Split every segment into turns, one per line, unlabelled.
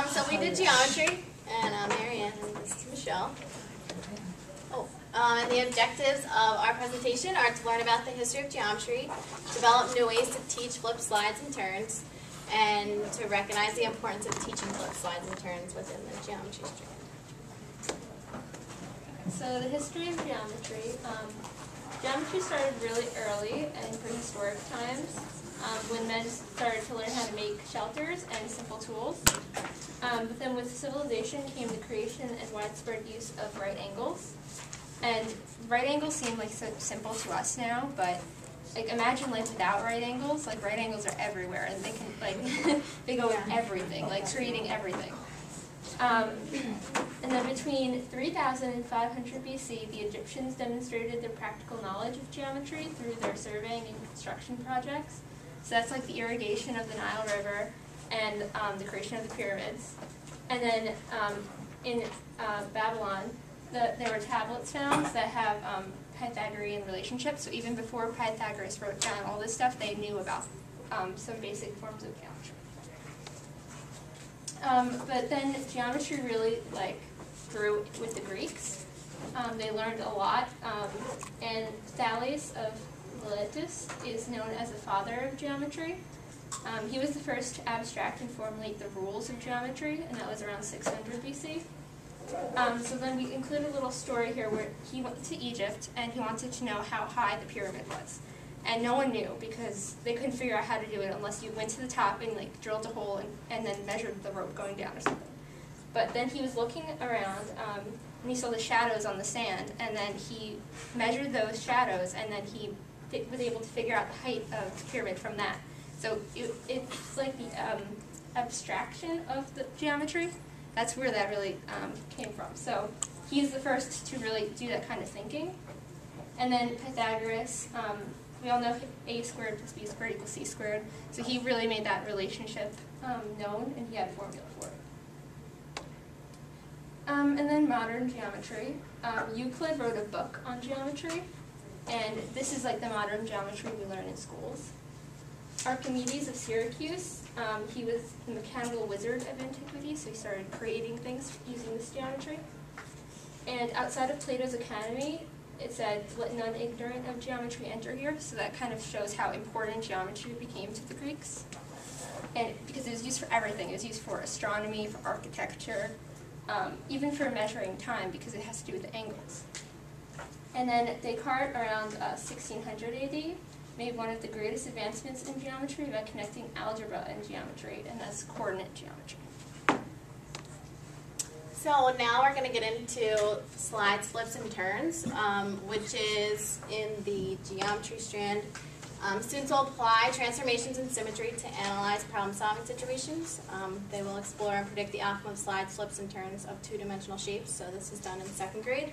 So we did geometry, and Maryann and this is Michelle. And the objectives of our presentation are to learn about the history of geometry, develop new ways to teach flip slides and turns, and to recognize the importance of teaching flip slides and turns within the geometry strand.
So the history of geometry. Geometry started really early in prehistoric times when men started to learn how to make shelters and simple tools. But then with civilization came the creation and widespread use of right angles. And right angles seem like so simple to us now, but like imagine life without right angles. Like right angles are everywhere, and they can like they go with everything, like treating everything. And then between 3000 and 500 BC, the Egyptians demonstrated their practical knowledge of geometry through their surveying and construction projects. So that's like the irrigation of the Nile River and the creation of the pyramids. And then in Babylon, there were tablets found that have Pythagorean relationships. So even before Pythagoras wrote down all this stuff, they knew about some basic forms of geometry. But then geometry really grew with the Greeks. They learned a lot, and Thales of Miletus is known as the father of geometry. He was the first to abstract and formulate the rules of geometry, and that was around 600 BC. So then we include a little story here where he went to Egypt and he wanted to know how high the pyramid was. And no one knew because they couldn't figure out how to do it unless you went to the top and drilled a hole and then measured the rope going down or something. But then he was looking around and he saw the shadows on the sand, and then he measured those shadows, and then he was able to figure out the height of the pyramid from that. So it's like the abstraction of the geometry. That's where that really came from. So he's the first to really do that kind of thinking. And then Pythagoras, we all know a squared plus b squared equals c squared. So he really made that relationship known, and he had a formula for it. And then modern geometry. Euclid wrote a book on geometry, and this is like the modern geometry we learn in schools. Archimedes of Syracuse, he was the mechanical wizard of antiquity, so he started creating things using this geometry. And outside of Plato's Academy, it said, "Let none ignorant of geometry enter here," so that kind of shows how important geometry became to the Greeks. And because it was used for everything. It was used for astronomy, for architecture, even for measuring time, because it has to do with the angles. And then Descartes, around 1600 AD, made one of the greatest advancements in geometry by connecting algebra and geometry, and that's coordinate geometry.
So now we're going to get into slides, flips, and turns, which is in the geometry strand. Students will apply transformations and symmetry to analyze problem-solving situations. They will explore and predict the outcome of slides, flips, and turns of two-dimensional shapes. So this is done in 2nd grade.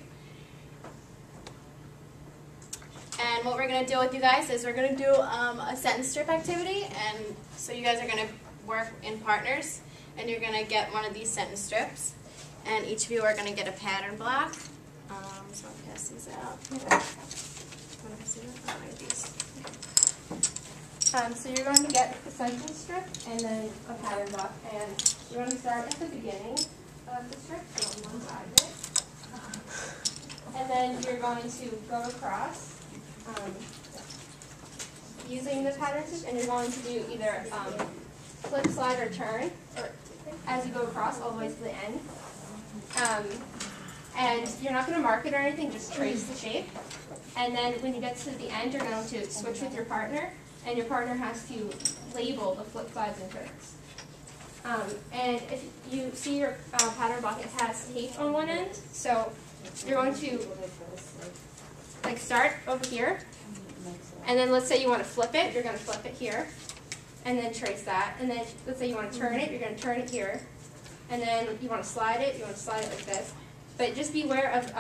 And what we're going to do with you guys is we're going to do a sentence strip activity. And so you guys are going to work in partners, and you're going to get one of these sentence strips. And each of you are going to get a pattern block. So I'll pass these out.
So you're going to get a sentence strip and then a pattern block. And you're going to start at the beginning of the strip, so on one side of it. And then you're going to go across using the pattern strip, and you're going to do either flip, slide, or turn, or as you go across all the way to the end. And you're not going to mark it or anything, just trace the shape. And then when you get to the end, you're going to switch with your partner, and your partner has to label the flip, slides, and turns. And if you see your pattern block, it has tape on one end, so you're going to start over here, and then let's say you want to flip it, you're going to flip it here, and then trace that. And then let's say you want to turn it, you're going to turn it here. And then you want to slide it, like this. But just be aware of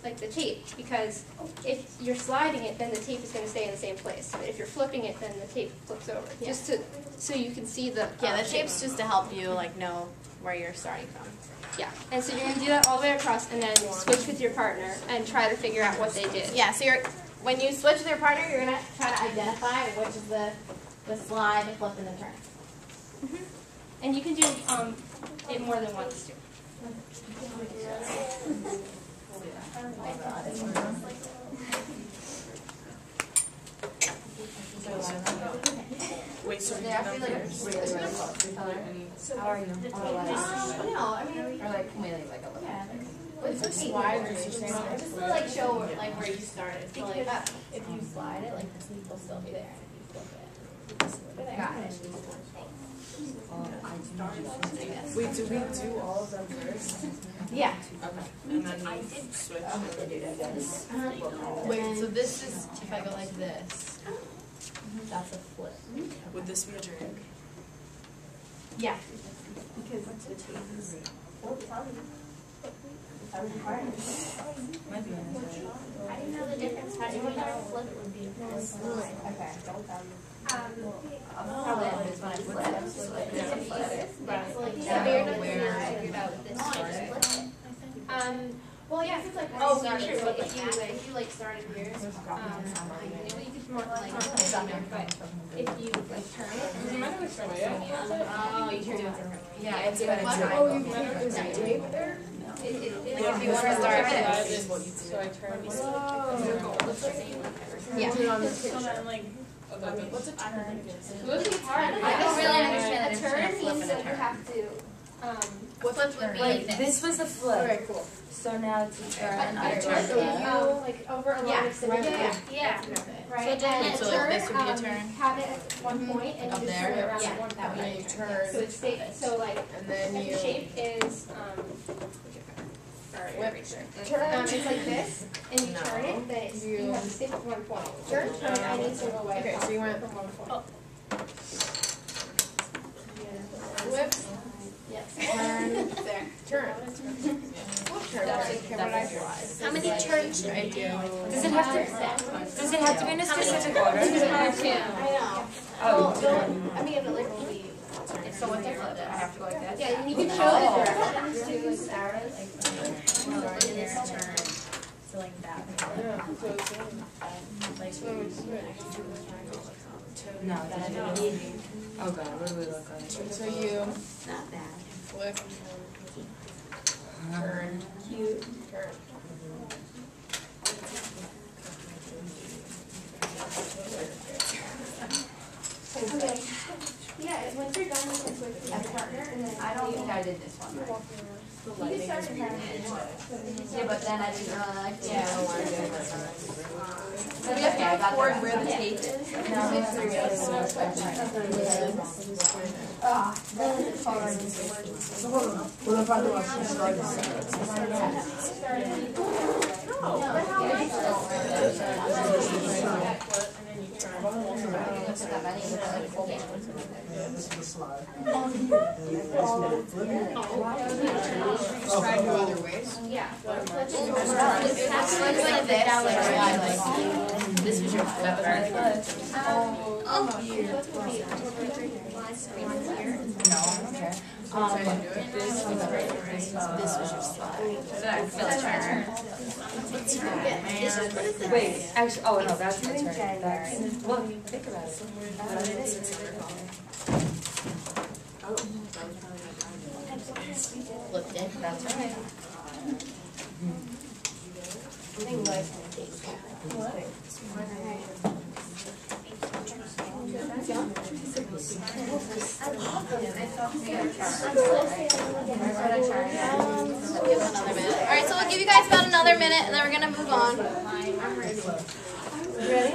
the tape, because if you're sliding it, then the tape is going to stay in the same place. But if you're flipping it, then the tape flips over. Yeah. Just so you can see the
the tape's just to help you know where you're starting from.
Yeah, and so you're going to do that all the way across, and then switch with your partner and try to figure out what they did.
Yeah, so when you switch with your partner, you're going to try to identify which is the slide, the flip, and the turn.
Mm-hmm. And you can do it more than once too.
Wait, so
Yeah, I feel like it's really close. How are you?
No, I mean,
Or like, can we like a little?
it's just slide just to like show where you started. So like if you slide it, like this will still be there, and if you flip it,
Got it.
wait, do we do all of them first?
yeah.
Okay. And then you switch.
Wait, so this is, if I go like this, that's a flip.
Would this be a drink?
Yeah.
Because
Might be how do you know the difference? How do you know flip would be a slide? Okay.
probably this when I flip it.
Right.
Like,
Yeah,
where
figured out this well, yeah, if it's like
Oh,
started,
sure,
so
but
if you like started here,
you could more like but if you like turn it,
oh, you can do it.
Yeah, it's when it's
Oh, you can do it there.
it
Like if you want to start it.
Is what you do. So I turn.
Yeah.
So then, like, what's a turn?
It would be hard.
I don't really understand
A
the difference
turn
between a
means
flip and a
that you
turn.
have to
What's would be
Like this was a flip.
Alright, cool.
So now it's a turn.
a turn like over a long
Yeah.
extended
Yeah.
yeah. Right.
So then
and
so
a turn,
this would be a turn.
Have it at one point and
Up
you just
there?
turn it around
Yeah.
at one
That
point.
way you turn.
So it's so like
And then
the
you.
shape is it's like this, and you turn it, then you have to stick with one point. Turn it any single way.
Okay, so you went.
from one point.
Whip.
Yes.
Turn. There. Turn.
How many turns should I do?
Does it have to be in a specific order?
I know.
Oh,
I mean, it like will be.
So what's a flip? I have to go like this?
Yeah, and you can show the directions to Sarah's.
So like that.
Yeah, so it's
No, that's oh god, what do we look like?
so you
Not bad.
flip, turn, turn.
Okay. Yeah, once you're done, you can switch to your partner, and then
I don't think I did this one right.
you can start to turn it.
Yeah, but then I didn't really like to.
Yeah.
So we have to record where the tape is?
No,
it's three ways.
Try to go other ways.
Yeah.
It's like this, this was your flip, right? No, okay. This was your slide. Flip turn.
Wait, actually, oh no, that's the turn. That's, well, think about it.
Flipped it, that's right.
Alright, so we'll give you guys about another minute and then we're gonna move on.
Ready?